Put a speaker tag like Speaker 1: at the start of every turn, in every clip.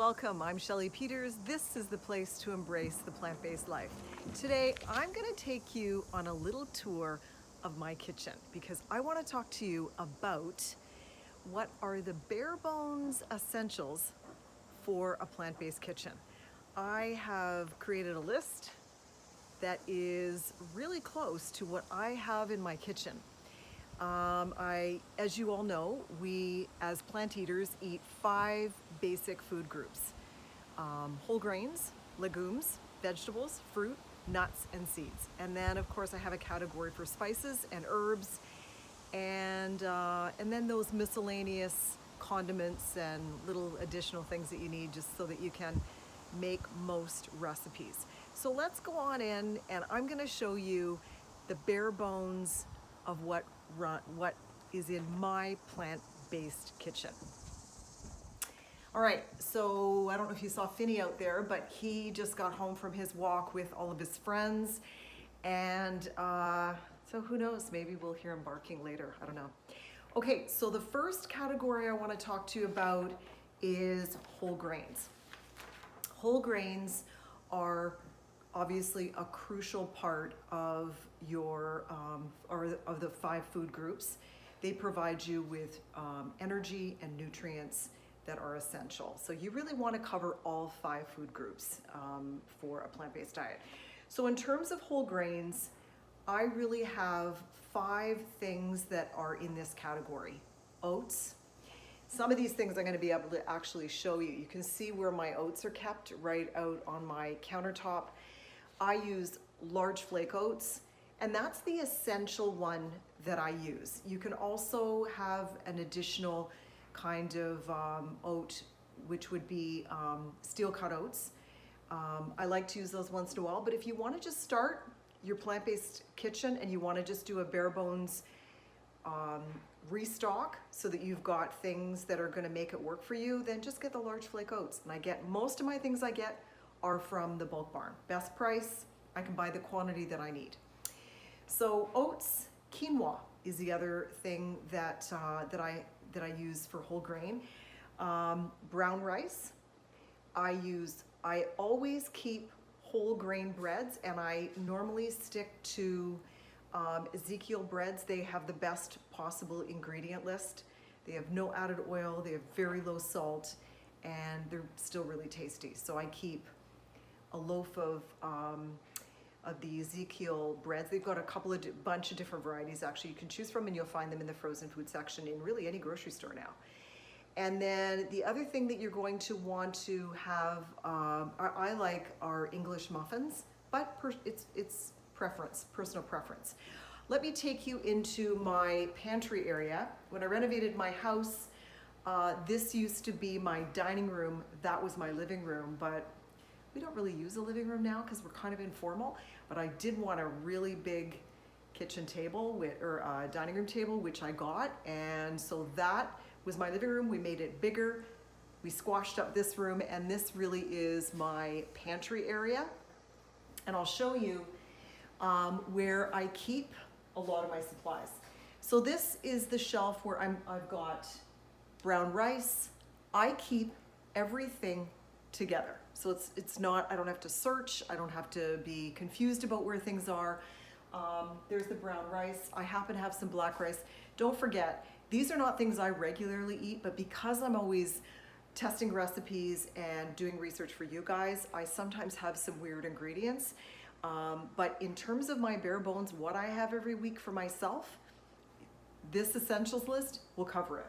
Speaker 1: welcome. I'm Shelley Peters. This is the place to embrace the plant-based life. Today, I'm going to take you on a little tour of my kitchen because I want to talk to you about what are the bare bones essentials for a plant-based kitchen. I have created a list that is really close to what I have in my kitchen. As you all know, we as plant eaters eat 5 basic food groups. Whole grains, legumes, vegetables, fruit, nuts, and seeds. And then of course I have a category for spices and herbs, and then those miscellaneous condiments and little additional things that you need just so that you can make most recipes. So let's go on in and I'm gonna show you the bare bones of what is in my plant-based kitchen. All right, so I don't know if you saw Finney out there, but he just got home from his walk with all of his friends. And so who knows, maybe we'll hear him barking later, I don't know. Okay, so the first category I wanna talk to you about is whole grains. Whole grains are obviously a crucial part of your of the 5 food groups. They provide you with energy and nutrients that are essential. So you really want to cover all 5 food groups for a plant-based diet. So in terms of whole grains, I really have 5 things that are in this category. Oats. Some of these things I'm going to be able to actually show you. You can see where my oats are kept right out on my countertop. I use large flake oats, and that's the essential one that I use. You can also have an additional kind of oat, which would be steel cut oats. I like to use those once in a while, but if you want to just start your plant-based kitchen and you want to just do a bare bones restock so that you've got things that are going to make it work for you, then just get the large flake oats. And I get most of my things I get are from the bulk barn. Best price, I can buy the quantity that I need. So oats, quinoa is the other thing that I use for whole grain. Brown rice, I always keep whole grain breads, and I normally stick to Ezekiel breads. They have the best possible ingredient list. They have no added oil, they have very low salt, and they're still really tasty. So I keep a loaf of the Ezekiel breads. They've got a bunch of different varieties actually you can choose from, and you'll find them in the frozen food section in really any grocery store now. And then the other thing that you're going to want to have, I like our English muffins, but it's preference, personal preference. Let me take you into my pantry area. When I renovated my house, this used to be my dining room. That was my living room, but we don't really use a living room now because we're kind of informal, but I did want a really big kitchen table or dining room table, which I got. And so that was my living room. We made it bigger. We squashed up this room, and this really is my pantry area. And I'll show you where I keep a lot of my supplies. So this is the shelf where I've got brown rice. I keep everything together. So it's not, I don't have to search, I don't have to be confused about where things are. There's the brown rice. I happen to have some black rice. Don't forget, these are not things I regularly eat, but because I'm always testing recipes and doing research for you guys, I sometimes have some weird ingredients. But in terms of my bare bones, what I have every week for myself, this essentials list will cover it.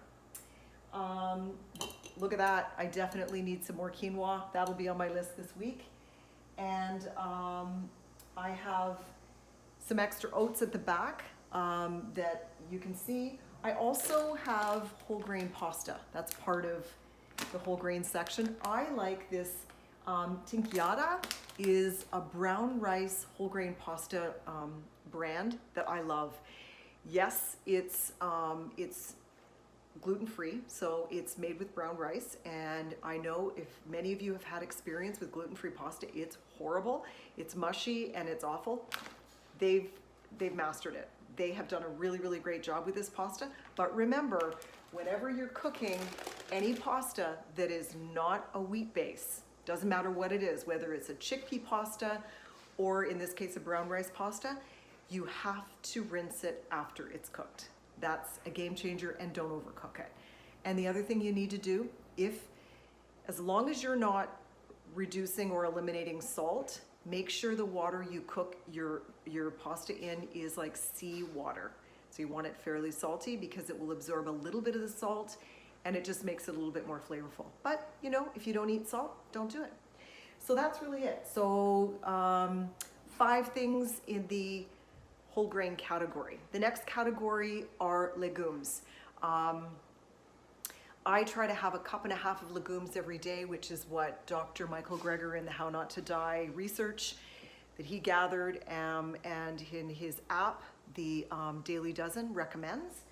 Speaker 1: Look at that, I definitely need some more quinoa. That'll be on my list this week. And I have some extra oats at the back that you can see. I also have whole grain pasta. That's part of the whole grain section. I like this Tinkyada is a brown rice whole grain pasta brand that I love. Yes, it's gluten-free, so it's made with brown rice, and I know if many of you have had experience with gluten-free pasta, it's horrible, it's mushy, and it's awful. They've mastered it. They have done a really, really great job with this pasta, but remember, whenever you're cooking any pasta that is not a wheat base, doesn't matter what it is, whether it's a chickpea pasta or in this case a brown rice pasta, you have to rinse it after it's cooked. That's a game changer, and don't overcook it. And the other thing you need to do, as long as you're not reducing or eliminating salt, make sure the water you cook your pasta in is like sea water. So you want it fairly salty because it will absorb a little bit of the salt and it just makes it a little bit more flavorful. But you know, if you don't eat salt, don't do it. So that's really it. So 5 things in the whole grain category. The next category are legumes. I try to have a 1.5 cups of legumes every day, which is what Dr. Michael Greger in the How Not to Die research that he gathered, and in his app, the Daily Dozen recommends.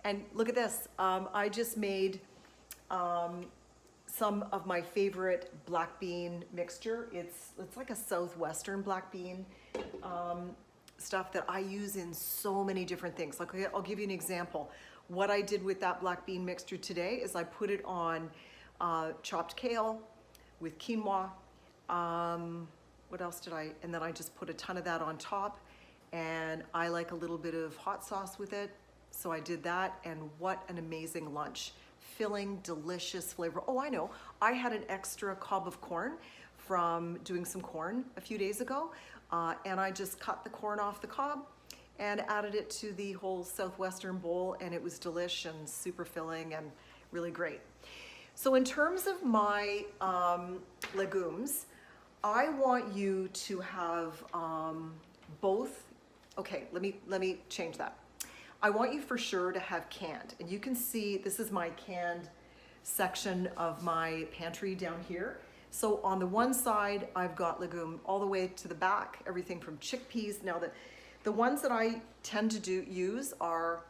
Speaker 1: And look at this, I just made some of my favorite black bean mixture. It's like a southwestern black bean stuff that I use in so many different things. Like, I'll give you an example. What I did with that black bean mixture today is I put it on chopped kale with quinoa. What else did I? And then I just put a ton of that on top, and I like a little bit of hot sauce with it. So I did that, and what an amazing lunch. Filling, delicious flavor. Oh, I know. I had an extra cob of corn from doing some corn a few days ago, and I just cut the corn off the cob and added it to the whole southwestern bowl, and it was delish and super filling and really great. So in terms of my legumes, I want you to have both. Okay, let me change that. I want you for sure to have canned, and you can see this is my canned section of my pantry down here. So on the one side, I've got legume all the way to the back, everything from chickpeas. Now the ones that I tend to use are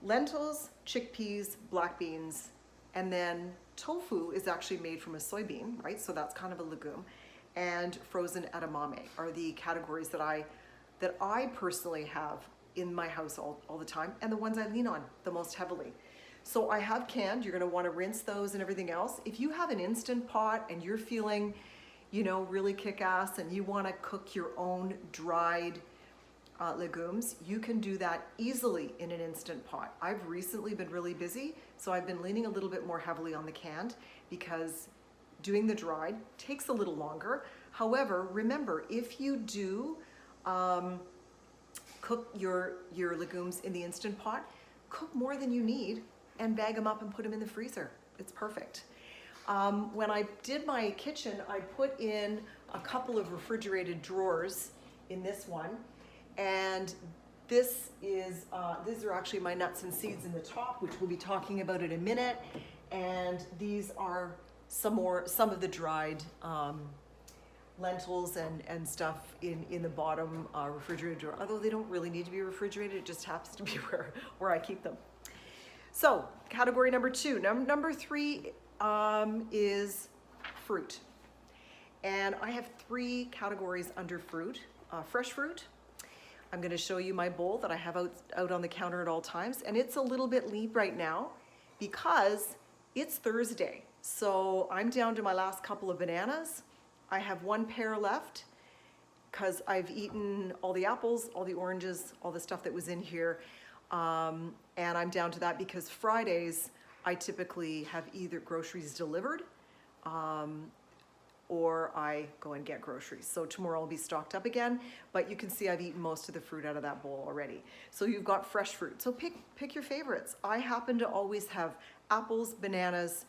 Speaker 1: lentils, chickpeas, black beans, and then tofu is actually made from a soybean, right? So that's kind of a legume. And frozen edamame are the categories that I personally have in my house all the time, and the ones I lean on the most heavily. So I have canned. You're gonna wanna rinse those and everything else. If you have an Instant Pot and you're feeling, you know, really kick-ass and you wanna cook your own dried legumes, you can do that easily in an Instant Pot. I've recently been really busy, so I've been leaning a little bit more heavily on the canned because doing the dried takes a little longer. However, remember, if you do cook your legumes in the Instant Pot, cook more than you need and bag them up and put them in the freezer. It's perfect. When I did my kitchen, I put in a couple of refrigerated drawers in this one, and this is these are actually my nuts and seeds in the top, which we'll be talking about in a minute, and these are some of the dried lentils and stuff in the bottom refrigerator drawer, although they don't really need to be refrigerated, it just happens to be where I keep them. So category number 2. Number 3 is fruit, and I have 3 categories under fruit. Fresh fruit, I'm going to show you my bowl that I have out on the counter at all times, and it's a little bit lean right now because it's Thursday, so I'm down to my last couple of bananas. I have 1 pear left because I've eaten all the apples, all the oranges, all the stuff that was in here. And I'm down to that because Fridays I typically have either groceries delivered or I go and get groceries. So tomorrow I'll be stocked up again, but you can see I've eaten most of the fruit out of that bowl already. So you've got fresh fruit. So pick your favorites. I happen to always have apples, bananas,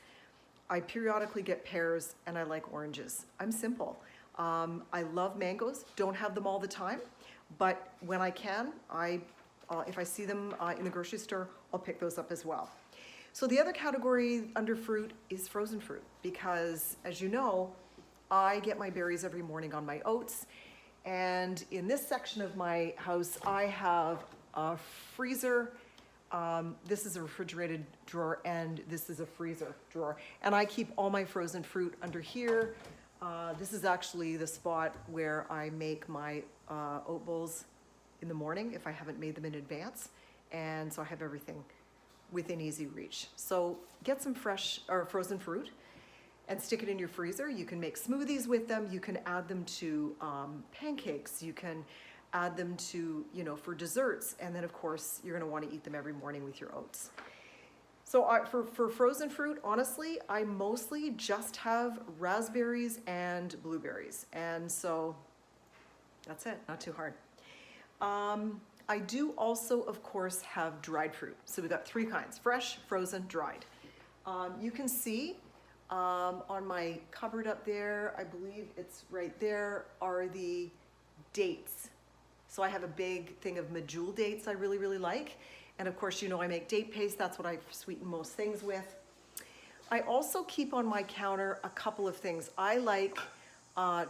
Speaker 1: I periodically get pears, and I like oranges. I'm simple. I love mangoes, don't have them all the time, but when I can, if I see them in the grocery store, I'll pick those up as well. So the other category under fruit is frozen fruit, because as you know, I get my berries every morning on my oats, and in this section of my house, I have a freezer. This is a refrigerated drawer, and this is a freezer drawer. And I keep all my frozen fruit under here. This is actually the spot where I make my oat bowls in the morning if I haven't made them in advance. And so I have everything within easy reach. So get some fresh or frozen fruit and stick it in your freezer. You can make smoothies with them. You can add them to pancakes. You can add them to, for desserts. And then of course, you're gonna wanna eat them every morning with your oats. So for frozen fruit, honestly, I mostly just have raspberries and blueberries. And so that's it, not too hard. I do also, of course, have dried fruit. So we've got 3 kinds: fresh, frozen, dried. You can see on my cupboard up there, I believe it's right there, are the dates. So I have a big thing of medjool dates I really, really like. And of course, I make date paste. That's what I sweeten most things with. I also keep on my counter a couple of things. I like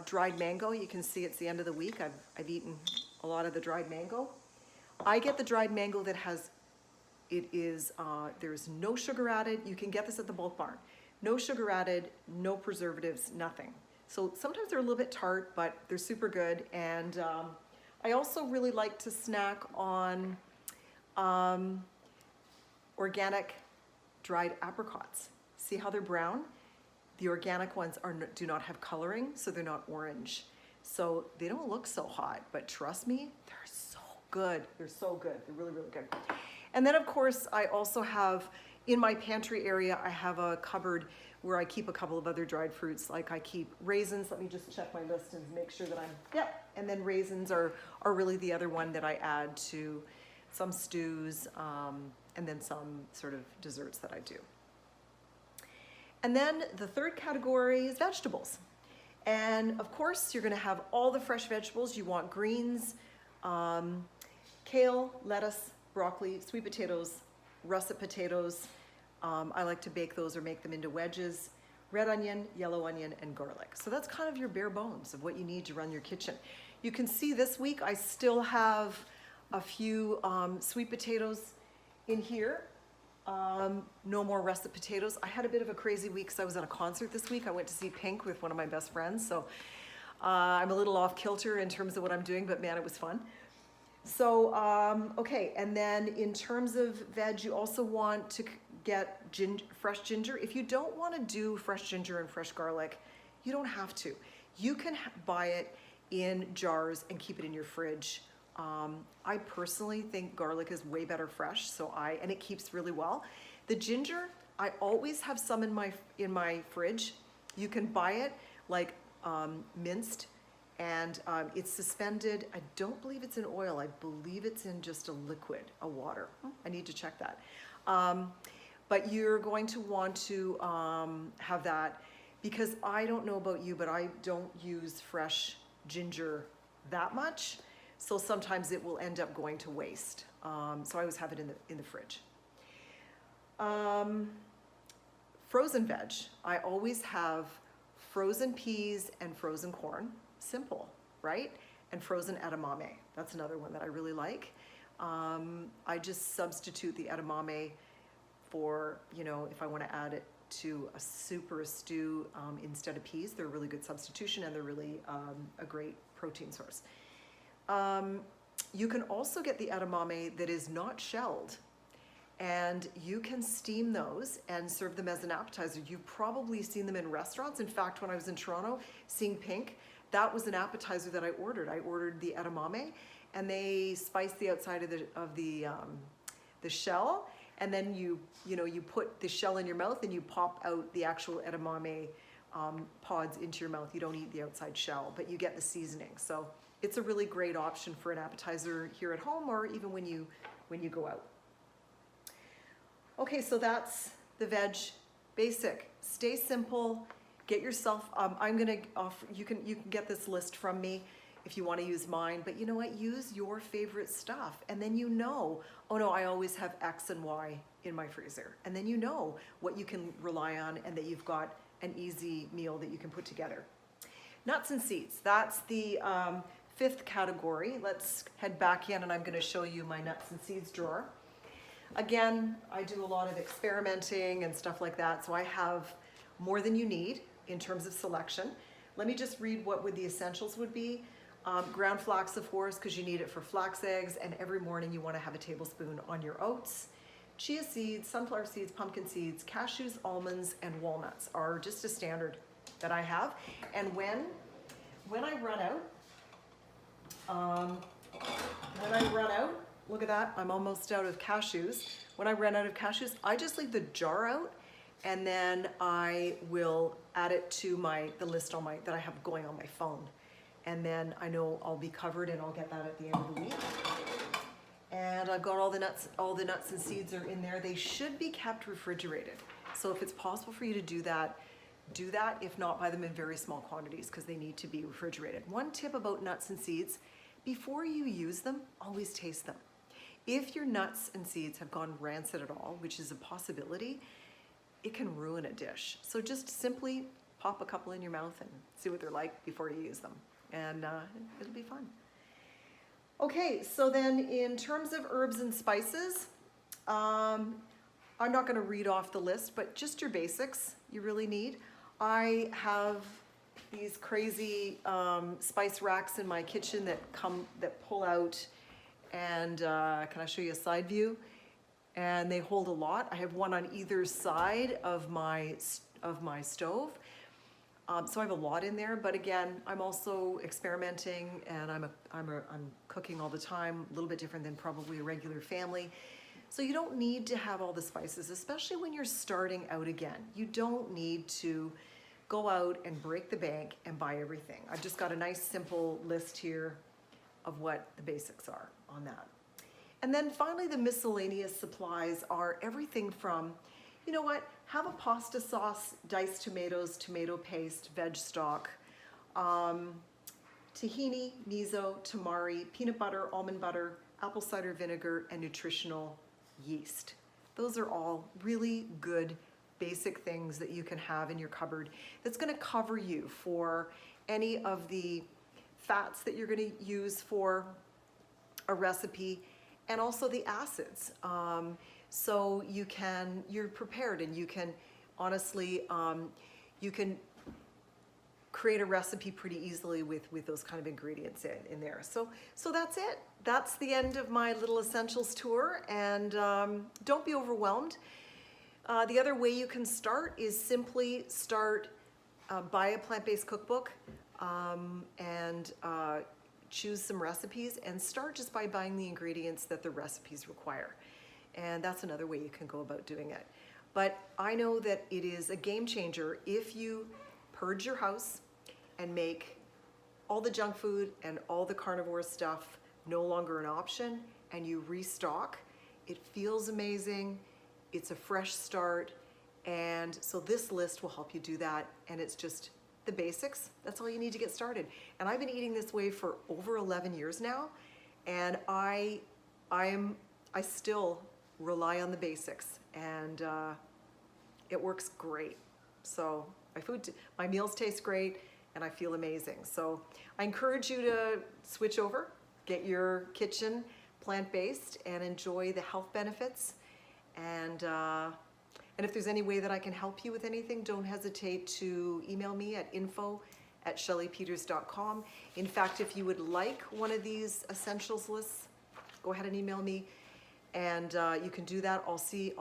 Speaker 1: dried mango. You can see it's the end of the week. I've eaten a lot of the dried mango. I get the dried mango that there's no sugar added. You can get this at the bulk barn. No sugar added, no preservatives, nothing. So sometimes they're a little bit tart, but they're super good. And I also really like to snack on organic dried apricots. See how they're brown? The organic ones do not have coloring, so they're not orange. So they don't look so hot, but trust me, they're so good. They're so good. They're really, really good. And then of course, I also have, in my pantry area, I have a cupboard where I keep a couple of other dried fruits. Like I keep raisins. Let me just check my list and make sure that yep. And then raisins are really the other one that I add to some stews, and then some sort of desserts that I do. And then the third category is vegetables. And of course, you're gonna have all the fresh vegetables. You want greens, kale, lettuce, broccoli, sweet potatoes, russet potatoes. I like to bake those or make them into wedges, red onion, yellow onion, and garlic. So that's kind of your bare bones of what you need to run your kitchen. You can see this week I still have a few sweet potatoes in here. No more russet potatoes. I had a bit of a crazy week because I was at a concert this week. I went to see Pink with one of my best friends. So I'm a little off kilter in terms of what I'm doing, but man, it was fun. So, okay. And then in terms of veg, you also want to get fresh ginger. If you don't want to do fresh ginger and fresh garlic, you don't have to. You can buy it in jars and keep it in your fridge. I personally think garlic is way better fresh, and it keeps really well. The ginger, I always have some in my fridge. You can buy it like minced, and it's suspended. I don't believe it's in oil. I believe it's in just a liquid, a water. I need to check that. But you're going to want to have that, because I don't know about you, but I don't use fresh ginger that much. So sometimes it will end up going to waste. So I always have it in the fridge. Frozen veg. I always have frozen peas and frozen corn. Simple, right? And frozen edamame. That's another one that I really like. I just substitute the edamame for, if I want to add it to a soup or a stew instead of peas. They're a really good substitution, and they're really a great protein source. You can also get the edamame that is not shelled, and you can steam those and serve them as an appetizer. You've probably seen them in restaurants. In fact, when I was in Toronto seeing Pink, that was an appetizer that I ordered. I ordered the edamame, and they spiced the outside of the shell, and then you put the shell in your mouth and you pop out the actual edamame pods into your mouth. You don't eat the outside shell, but you get the seasoning. So it's a really great option for an appetizer here at home, or even when you go out. Okay, so that's the veg basic. Stay simple. Get yourself. I'm gonna offer. You can get this list from me if you want to use mine. But you know what? Use your favorite stuff, and then oh no, I always have X and Y in my freezer, and then what you can rely on, and that you've got an easy meal that you can put together. Nuts and seeds. That's the fifth category. Let's head back in, and I'm going to show you my nuts and seeds drawer. Again, I do a lot of experimenting and stuff like that, so I have more than you need in terms of selection. Let me just read what the essentials would be. Ground flax, of course, because you need it for flax eggs, and every morning you want to have a tablespoon on your oats. chia seeds, sunflower seeds, pumpkin seeds, cashews, almonds, and walnuts are just a standard that I have. And when I run out, look at that, I'm almost out of cashews. When I run out of cashews, I just leave the jar out, and then I will add it to the list that I have going on my phone. And then I know I'll be covered, and I'll get that at the end of the week. And I've got all the nuts and seeds are in there. They should be kept refrigerated. So if it's possible for you to do that. If not, buy them in very small quantities because they need to be refrigerated. One tip about nuts and seeds, before you use them, always taste them. If your nuts and seeds have gone rancid at all, which is a possibility, it can ruin a dish. So just simply pop a couple in your mouth and see what they're like before you use them. And it'll be fun. Okay, so then in terms of herbs and spices, I'm not going to read off the list, but just your basics you really need. I have these crazy spice racks in my kitchen that pull out, and can I show you a side view? And they hold a lot. I have one on either side of my stove. So I have a lot in there, but again, I'm also experimenting, and I'm cooking all the time, a little bit different than probably a regular family. So you don't need to have all the spices, especially when you're starting out again. You don't need to go out and break the bank and buy everything. I've just got a nice simple list here of what the basics are on that. And then finally, the miscellaneous supplies are everything from, you know what, have a pasta sauce, diced tomatoes, tomato paste, veg stock, tahini, miso, tamari, peanut butter, almond butter, apple cider vinegar, and nutritional yeast. Those are all really good basic things that you can have in your cupboard that's going to cover you for any of the fats that you're going to use for a recipe, and also the acids. So you're prepared, and you can honestly, you can create a recipe pretty easily with those kind of ingredients in there. So that's it. That's the end of my little essentials tour, and don't be overwhelmed. The other way you can start is simply buy a plant-based cookbook and choose some recipes, and start just by buying the ingredients that the recipes require. And that's another way you can go about doing it. But I know that it is a game changer if you purge your house and make all the junk food and all the carnivore stuff no longer an option, and you restock. It feels amazing. It's a fresh start. And so this list will help you do that. And it's just the basics. That's all you need to get started. And I've been eating this way for over 11 years now. And I still rely on the basics, and it works great. So my meals taste great, and I feel amazing. So I encourage you to switch over, get your kitchen plant-based, and enjoy the health benefits. And if there's any way that I can help you with anything, don't hesitate to email me at info@shelleypeters.com. In fact, if you would like one of these essentials lists, go ahead and email me, and you can do that. I'll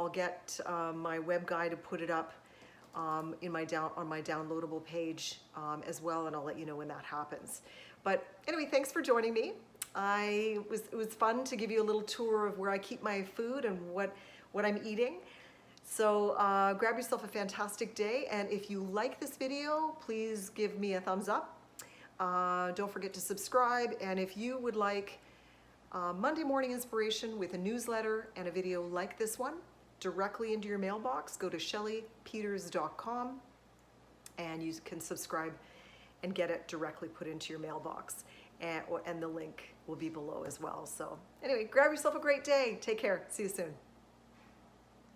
Speaker 1: get my web guy to put it up on my downloadable page as well, and I'll let you know when that happens. But anyway, thanks for joining me. It was fun to give you a little tour of where I keep my food and what I'm eating. So grab yourself a fantastic day, and if you like this video, please give me a thumbs up. Don't forget to subscribe, and if you would like Monday morning inspiration with a newsletter and a video like this one directly into your mailbox, go to shelleypeters.com, and you can subscribe and get it directly put into your mailbox, and the link will be below as well. So anyway, grab yourself a great day. Take care. See you soon.